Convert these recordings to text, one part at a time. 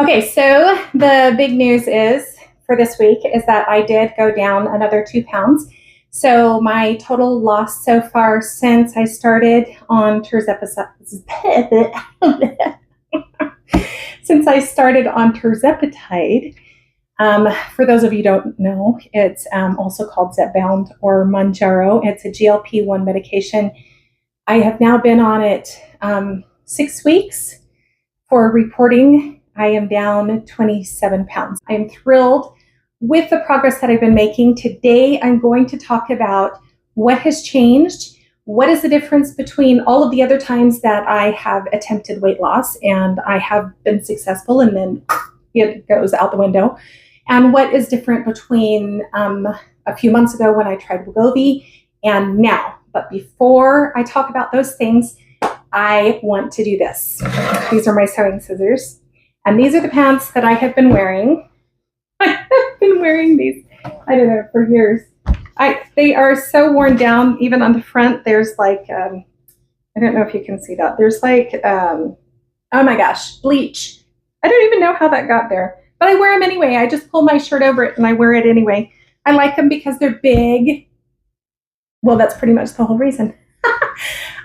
Okay, so the big news is for this week is that I did go down another 2 pounds. So my total loss so far since I started on Tirzepatide, for those of you who don't know, it's also called Zepbound or Mounjaro. It's a GLP-1 medication. I have now been on it 6 weeks. For reporting, I am down 27 pounds. I am thrilled with the progress that I've been making. Today, I'm going to talk about what has changed, what is the difference between all of the other times that I have attempted weight loss and I have been successful and then it goes out the window, and what is different between a few months ago when I tried Wegovy and now. But before I talk about those things, I want to do this. These are my sewing scissors, and these are the pants that I have been wearing. I have been wearing these, I don't know, for years. They are so worn down, even on the front. There's like, I don't know if you can see that. There's like, oh my gosh, bleach. I don't even know how that got there, but I wear them anyway. I just pull my shirt over it and I wear it anyway. I like them because they're big. Well, that's pretty much the whole reason.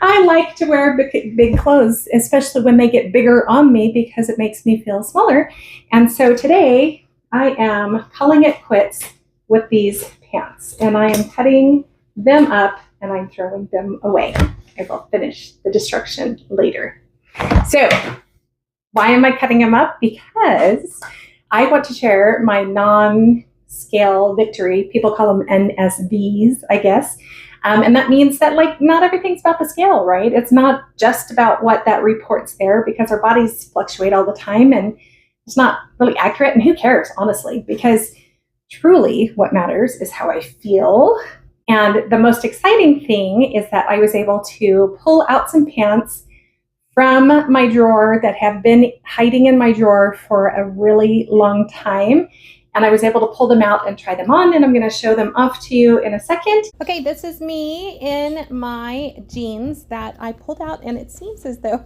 I like to wear big clothes, especially when they get bigger on me, because it makes me feel smaller. And so today I am calling it quits with these pants, and I am cutting them up and I'm throwing them away. I will finish the destruction later. So why am I cutting them up? Because I want to share my non-scale victory. People call them NSVs, I guess. And that means that, like, not everything's about the scale, right? It's not just about what that report's there, because our bodies fluctuate all the time and it's not really accurate. And who cares, honestly, because truly what matters is how I feel. And the most exciting thing is that I was able to pull out some pants from my drawer that have been hiding in my drawer for a really long time. And I was able to pull them out and try them on, and I'm going to show them off to you in a second. Okay, this is me in my jeans that I pulled out, and it seems as though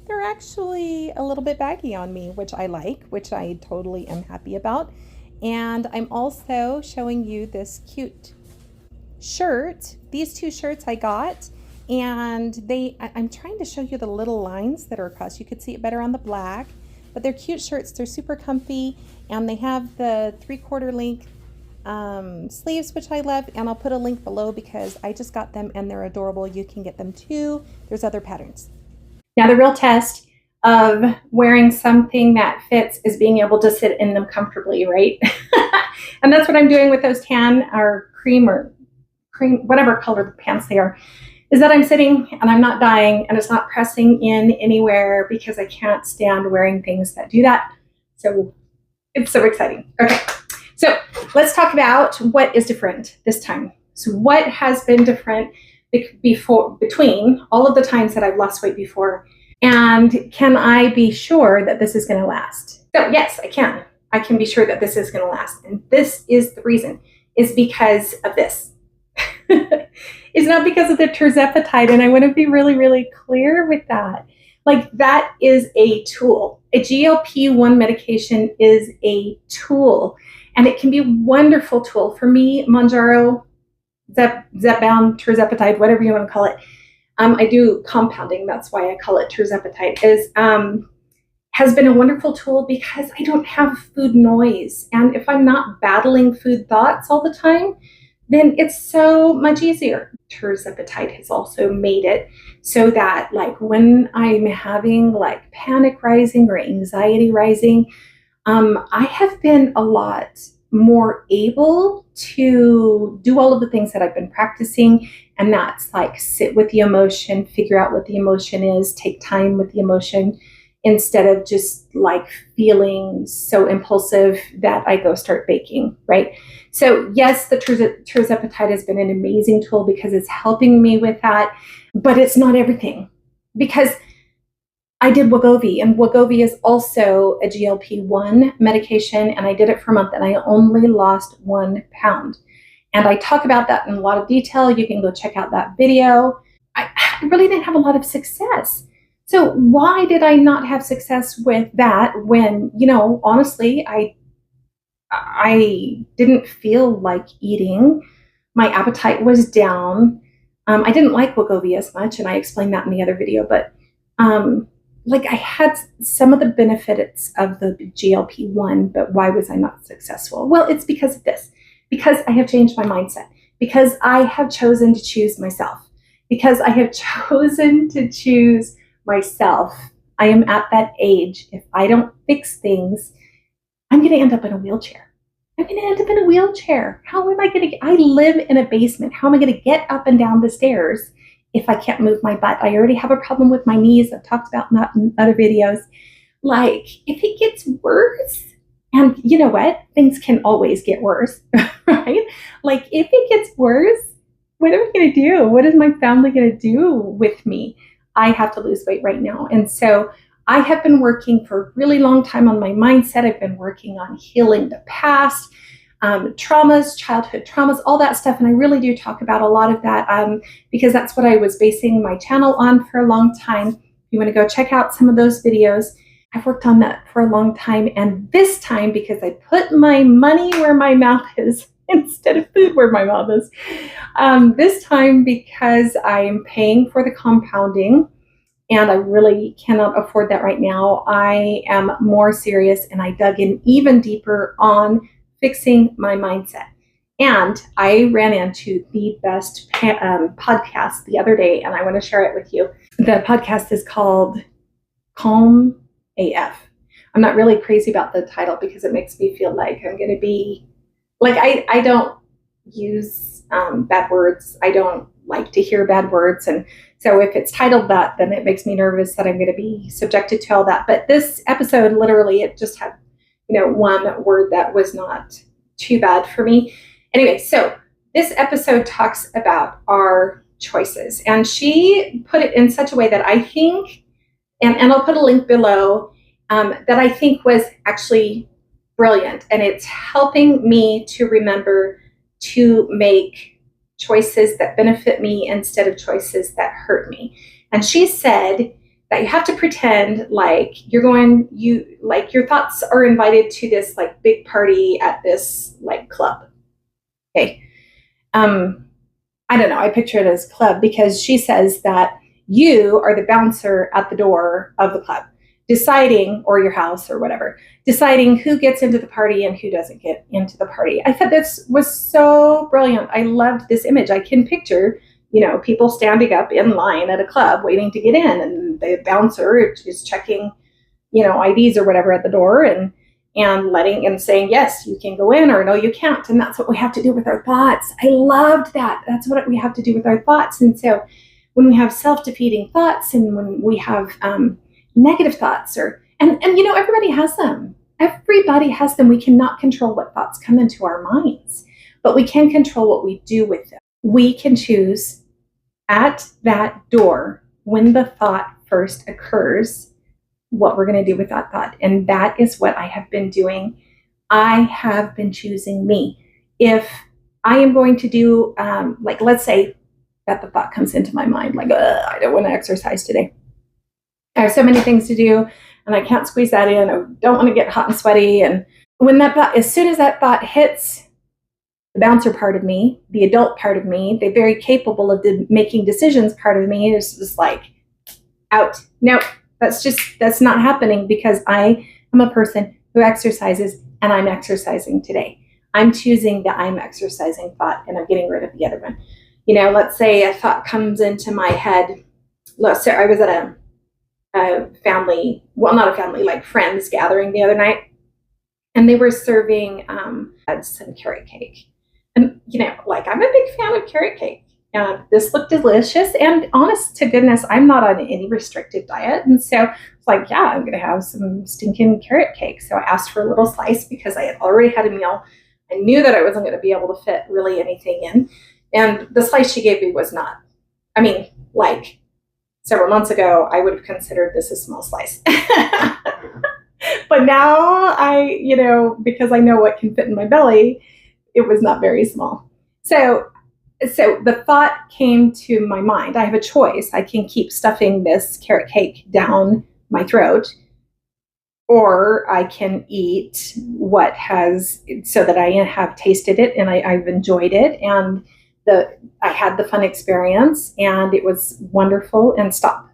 they're actually a little bit baggy on me, which I like, which I totally am happy about. And I'm also showing you this cute shirt. These two shirts I got, and I'm trying to show you the little lines that are across. You could see it better on the black. But they're cute shirts. They're super comfy, and they have the 3/4 length sleeves, which I love. And I'll put a link below because I just got them and they're adorable. You can get them too. There's other patterns. Now, the real test of wearing something that fits is being able to sit in them comfortably, right? And that's what I'm doing with those tan or cream, whatever color the pants they are. Is that I'm sitting and I'm not dying and it's not pressing in anywhere, because I can't stand wearing things that do that. So it's so exciting. Okay, so let's talk about what is different this time. So what has been different between all of the times that I've lost weight before, and can I be sure that this is going to last? So yes, I can. I can be sure that this is going to last. And this is the reason, is because of this. It's not because of the Tirzepatide, and I want to be really, really clear with that. Like, that is a tool. A GLP-1 medication is a tool, and it can be a wonderful tool. For me, Mounjaro, Zepbound, Tirzepatide, whatever you want to call it, I do compounding, that's why I call it Tirzepatide, has been a wonderful tool because I don't have food noise. And if I'm not battling food thoughts all the time, then it's so much easier. Tirzepatide has also made it so that, like, when I'm having like panic rising or anxiety rising, I have been a lot more able to do all of the things that I've been practicing. And that's like sit with the emotion, figure out what the emotion is, take time with the emotion, instead of just like feeling so impulsive that I go start baking, right? So yes, the Tirzepatide has been an amazing tool because it's helping me with that, but it's not everything, because I did Wegovy, and Wegovy is also a GLP-1 medication, and I did it for a month and I only lost 1 pound. And I talk about that in a lot of detail. You can go check out that video. I really didn't have a lot of success. So why did I not have success with that when, honestly, I didn't feel like eating. My appetite was down. I didn't like Wegovy as much, and I explained that in the other video, but I had some of the benefits of the GLP-1, but why was I not successful? Well, it's because of this, because I have changed my mindset, because I have chosen to choose myself, because I have chosen to choose myself. I am at that age. If I don't fix things, I'm going to end up in a wheelchair. I'm going to end up in a wheelchair. How am I going to I live in a basement. How am I going to get up and down the stairs if I can't move my butt? I already have a problem with my knees. I've talked about that in other videos. Like, if it gets worse, and you know what? Things can always get worse, right? Like, if it gets worse, what am I going to do? What is my family going to do with me? I have to lose weight right now. And so I have been working for a really long time on my mindset. I've been working on healing the past, traumas, childhood traumas, all that stuff. And I really do talk about a lot of that because that's what I was basing my channel on for a long time. If you want to go check out some of those videos, I've worked on that for a long time. And this time, because I put my money where my mouth is instead of food where my mouth is, this time because I'm paying for the compounding, and I really cannot afford that right now, I am more serious, and I dug in even deeper on fixing my mindset. And I ran into the best podcast the other day, and I want to share it with you. The podcast is called Calm AF. I'm not really crazy about the title because it makes me feel like I'm going to be, I don't use bad words. I don't like to hear bad words. And so if it's titled that, then it makes me nervous that I'm going to be subjected to all that. But this episode, literally, it just had, one word that was not too bad for me. Anyway, so this episode talks about our choices. And she put it in such a way that I think, and I'll put a link below, that I think was actually brilliant. And it's helping me to remember to make choices that benefit me instead of choices that hurt me. And she said that you have to pretend like your thoughts are invited to this big party at this club. Okay. I don't know. I picture it as club because she says that you are the bouncer at the door of the club, deciding, or your house or whatever, deciding who gets into the party and who doesn't get into the party. I thought this was so brilliant. I loved this image. I can picture, people standing up in line at a club waiting to get in, and the bouncer is checking, IDs or whatever at the door and letting and saying, yes, you can go in, or no, you can't. And that's what we have to do with our thoughts. I loved that. That's what we have to do with our thoughts. And so when we have self-defeating thoughts, and when we have negative thoughts, and everybody has them. Everybody has them. We cannot control what thoughts come into our minds, but we can control what we do with them. We can choose at that door, when the thought first occurs, what we're going to do with that thought. And that is what I have been doing. I have been choosing me. If I am going to do, let's say that the thought comes into my mind, I don't want to exercise today. I have so many things to do, and I can't squeeze that in. I don't want to get hot and sweaty. And when that thought, as soon as that thought hits the bouncer part of me, the adult part of me, the very capable of making decisions part of me, is just out. No, that's not happening, because I am a person who exercises, and I'm exercising today. I'm choosing the I'm exercising thought, and I'm getting rid of the other one. Let's say a thought comes into my head. So I was at a family, well, not a family, friends gathering the other night, and they were serving some carrot cake. And I'm a big fan of carrot cake. This looked delicious, and honest to goodness, I'm not on any restrictive diet, and so it's yeah, I'm gonna have some stinking carrot cake. So I asked for a little slice because I had already had a meal. I knew that I wasn't going to be able to fit really anything in, and the slice she gave me was not. Several months ago, I would have considered this a small slice. But now because I know what can fit in my belly, it was not very small. So So the thought came to my mind, I have a choice. I can keep stuffing this carrot cake down my throat, or I can eat what has, so that I have tasted it and I've enjoyed it, and I had the fun experience and it was wonderful, and stop,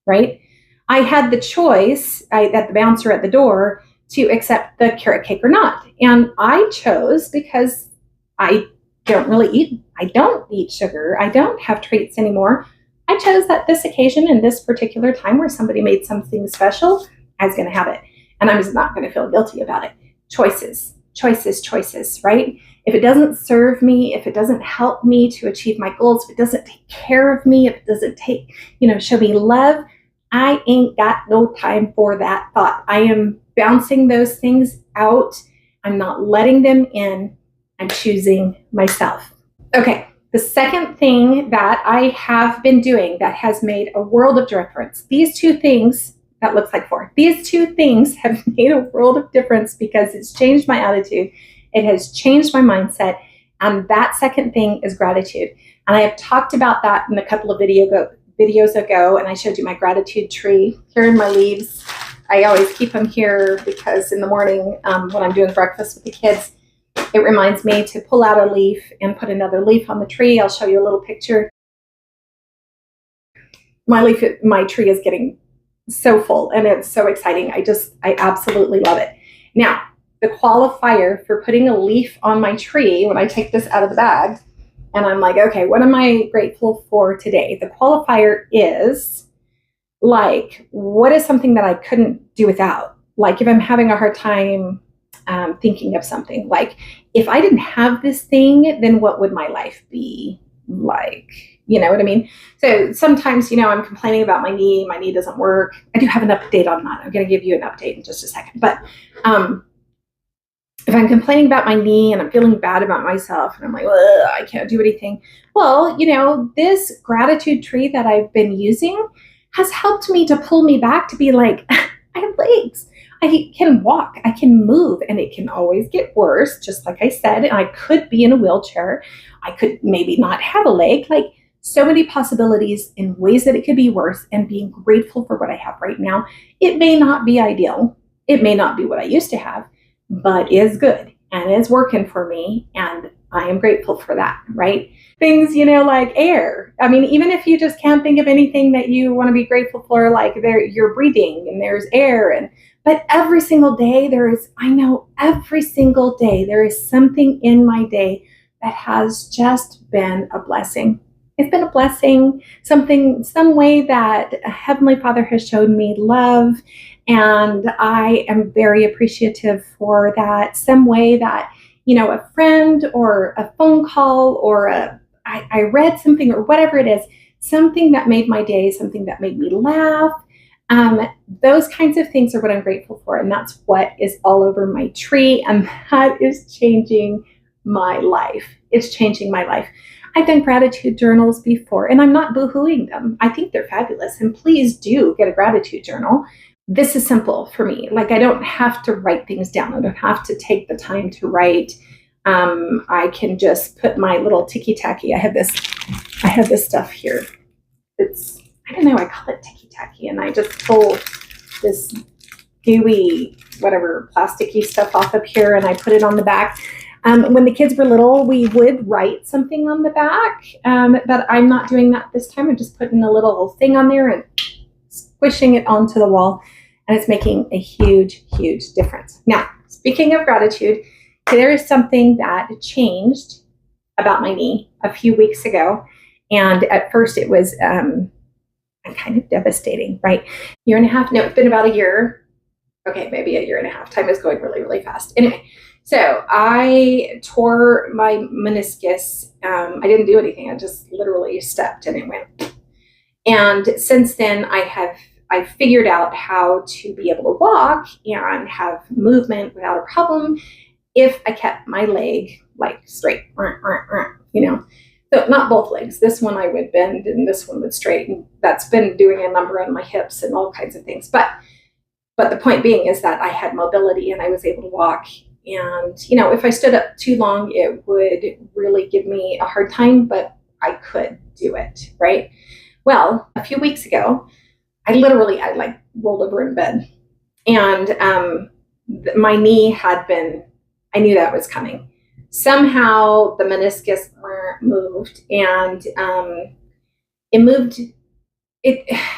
right? I had the choice at the bouncer at the door to accept the carrot cake or not. And I chose, because I don't eat sugar. I don't have treats anymore. I chose that this occasion and this particular time where somebody made something special, I was going to have it. And I was not going to feel guilty about it. Choices, choices, choices, right? If it doesn't serve me, if it doesn't help me to achieve my goals, if it doesn't take care of me, if it doesn't show me love, I ain't got no time for that thought. I am bouncing those things out. I'm not letting them in. I'm choosing myself. Okay, the second thing that I have been doing that has made a world of difference, these two things, that looks like four, these two things have made a world of difference because it's changed my attitude. It has changed my mindset. And that second thing is gratitude. And I have talked about that in a couple of videos ago, and I showed you my gratitude tree. Here in my leaves, I always keep them here because in the morning when I'm doing breakfast with the kids, it reminds me to pull out a leaf and put another leaf on the tree. I'll show you a little picture. My tree is getting so full and it's so exciting. I absolutely love it. Now, the qualifier for putting a leaf on my tree, when I take this out of the bag, and I'm like, okay, what am I grateful for today? The qualifier is like, what is something that I couldn't do without? Like if I'm having a hard time thinking of something, like if I didn't have this thing, then what would my life be like? You know what I mean? So sometimes, I'm complaining about my knee doesn't work. I do have an update on that. I'm going to give you an update in just a second. But if I'm complaining about my knee and I'm feeling bad about myself and I'm like, I can't do anything. Well, this gratitude tree that I've been using has helped me to pull me back to be like, I have legs. I can walk, I can move, and it can always get worse. Just like I said, and I could be in a wheelchair. I could maybe not have a leg. Like so many possibilities in ways that it could be worse, and being grateful for what I have right now. It may not be ideal. It may not be what I used to have, but is good and is working for me. And I am grateful for that, right? Things, like air. I mean, even if you just can't think of anything that you want to be grateful for, like you're breathing and there's air, but every single day every single day there is something in my day that has just been a blessing. It's been a blessing, some way that Heavenly Father has shown me love, and I am very appreciative for that. Some way that, a friend or a phone call or I read something or whatever it is, something that made my day, something that made me laugh. Those kinds of things are what I'm grateful for. And that's what is all over my tree. And that is changing my life. It's changing my life. I've done gratitude journals before, and I'm not boo-hooing them. I think they're fabulous. And please do get a gratitude journal. This is simple for me. Like I don't have to write things down. I don't have to take the time to write. I can just put my little ticky-tacky. I have this stuff here. I call it ticky-tacky, and I just pull this gooey, whatever, plasticky stuff off of here, and I put it on the back. When the kids were little, we would write something on the back, but I'm not doing that this time. I'm just putting a little thing on there and squishing it onto the wall, and it's making a huge, huge difference. Now, speaking of gratitude, there is something that changed about my knee a few weeks ago, and at first it was kind of devastating, right? Year and a half, no, it's been about a year. Okay, maybe a year and a half. Time is going really, really fast. Anyway, so I tore my meniscus. I didn't do anything. I just literally stepped and it went. And since then, I figured out how to be able to walk and have movement without a problem if I kept my leg like straight, So not both legs. This one I would bend and this one would straighten. That's been doing a number on my hips and all kinds of things. But the point being is that I had mobility and I was able to walk And, you know, if I stood up too long, it would really give me a hard time, but I could do it, right? Well, a few weeks ago, I like rolled over in bed, and my knee had been, I knew that was coming. Somehow the meniscus moved, and it moved.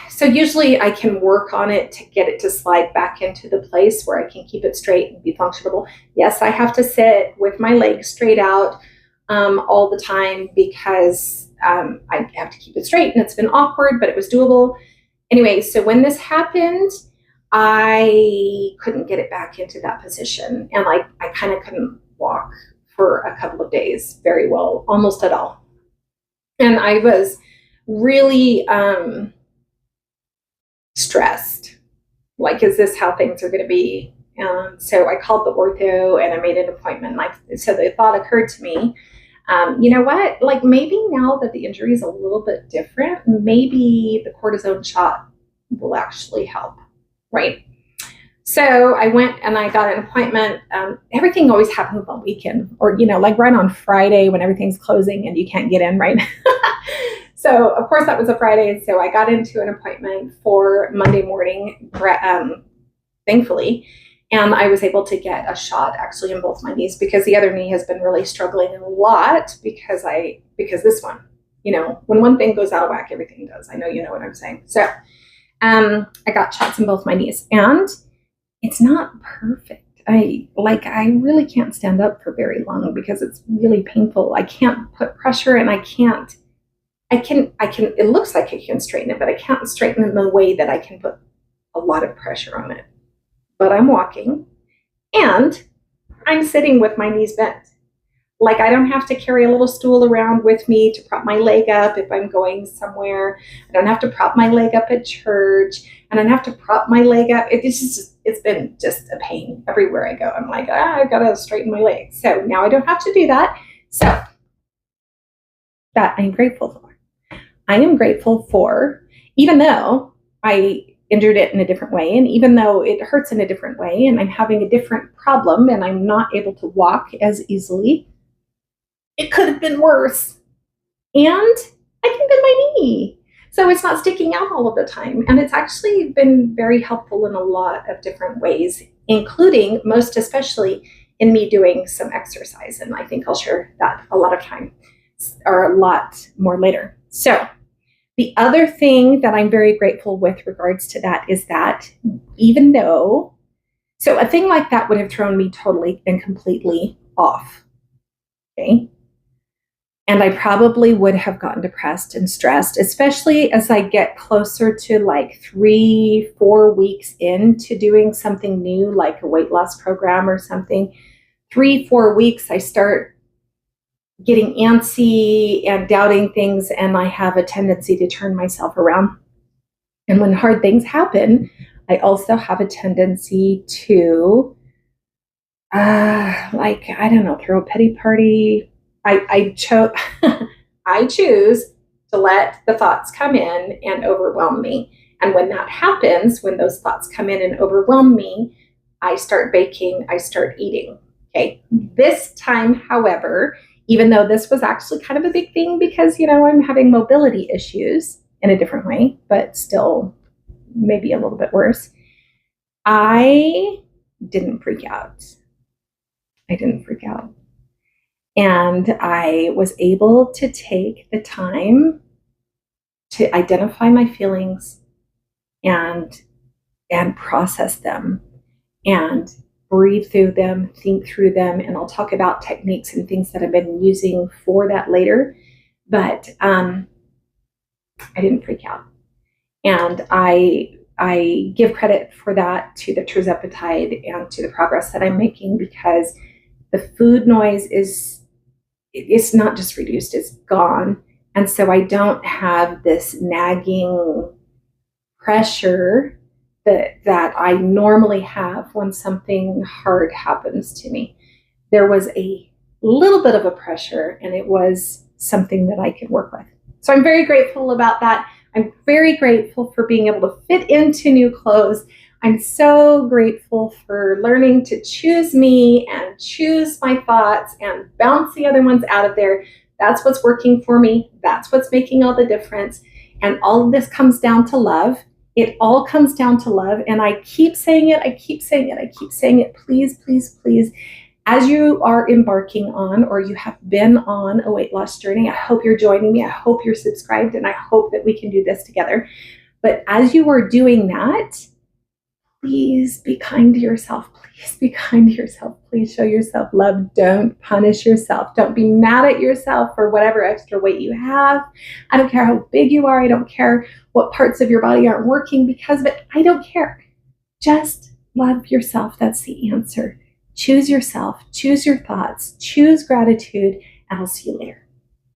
So usually I can work on it to get it to slide back into the place where I can keep it straight and be functional. Yes, I have to sit with my legs straight out all the time because I have to keep it straight, and it's been awkward, but it was doable. Anyway, so when this happened, I couldn't get it back into that position, and I kind of couldn't walk for a couple of days very well, almost at all. And I was really stressed. Like, is this how things are going to be? So I called the ortho and I made an appointment. So the thought occurred to me, you know what? Like, maybe now that the injury is a little bit different, maybe the cortisone shot will actually help, right? So I went and I got an appointment. Everything always happens on weekend, or, you know, like right on Friday when everything's closing and you can't get in, right? So of course that was a Friday. So I got into an appointment for Monday morning, thankfully. And I was able to get a shot actually in both my knees, because the other knee has been really struggling a lot because this one, you know, when one thing goes out of whack, everything does. I know you know what I'm saying. So I got shots in both my knees, and it's not perfect. I really can't stand up for very long because it's really painful. I can't put pressure, and I can, it looks like I can straighten it, but I can't straighten it in the way that I can put a lot of pressure on it. But I'm walking, and I'm sitting with my knees bent. Like, I don't have to carry a little stool around with me to prop my leg up if I'm going somewhere. I don't have to prop my leg up at church. And I don't have to prop my leg up. It's been just a pain everywhere I go. I'm like, I've got to straighten my legs. So now I don't have to do that. So that I'm grateful for. I am grateful for, even though I injured it in a different way, and even though it hurts in a different way, and I'm having a different problem, and I'm not able to walk as easily, it could have been worse. And I can bend my knee, so it's not sticking out all of the time. And it's actually been very helpful in a lot of different ways, including, most especially, in me doing some exercise. And I think I'll share that a lot more later. So the other thing that I'm very grateful with regards to that is that even though, so a thing like that would have thrown me totally and completely off, okay? And I probably would have gotten depressed and stressed, especially as I get closer to like 3-4 weeks into doing something new, like a weight loss program or something. 3-4 weeks, I start getting antsy and doubting things, and I have a tendency to turn myself around. And when hard things happen, I also have a tendency to, I don't know, throw a pity party. I choose to let the thoughts come in and overwhelm me. And when that happens, when those thoughts come in and overwhelm me, I start baking, I start eating. Okay. This time, however, even though this was actually kind of a big thing because, you know, I'm having mobility issues in a different way, but still maybe a little bit worse, I didn't freak out. And I was able to take the time to identify my feelings and process them and breathe through them, think through them, and I'll talk about techniques and things that I've been using for that later. But I didn't freak out. And I give credit for that to the Tirzepatide and to the progress that I'm making, because the food noise it's not just reduced, it's gone. And so I don't have this nagging pressure that I normally have when something hard happens to me. There was a little bit of a pressure, and it was something that I could work with. So I'm very grateful about that. I'm very grateful for being able to fit into new clothes. I'm so grateful for learning to choose me and choose my thoughts and bounce the other ones out of there. That's what's working for me. That's what's making all the difference. And all of this comes down to love. It all comes down to love. And I keep saying it. I keep saying it. I keep saying it. Please, please, please. As you are embarking on, or you have been on a weight loss journey, I hope you're joining me. I hope you're subscribed, and I hope that we can do this together. But as you are doing that, please be kind to yourself. Please be kind to yourself. Please show yourself love. Don't punish yourself. Don't be mad at yourself for whatever extra weight you have. I don't care how big you are. I don't care what parts of your body aren't working because of it. I don't care. Just love yourself. That's the answer. Choose yourself. Choose your thoughts. Choose gratitude. And I'll see you later.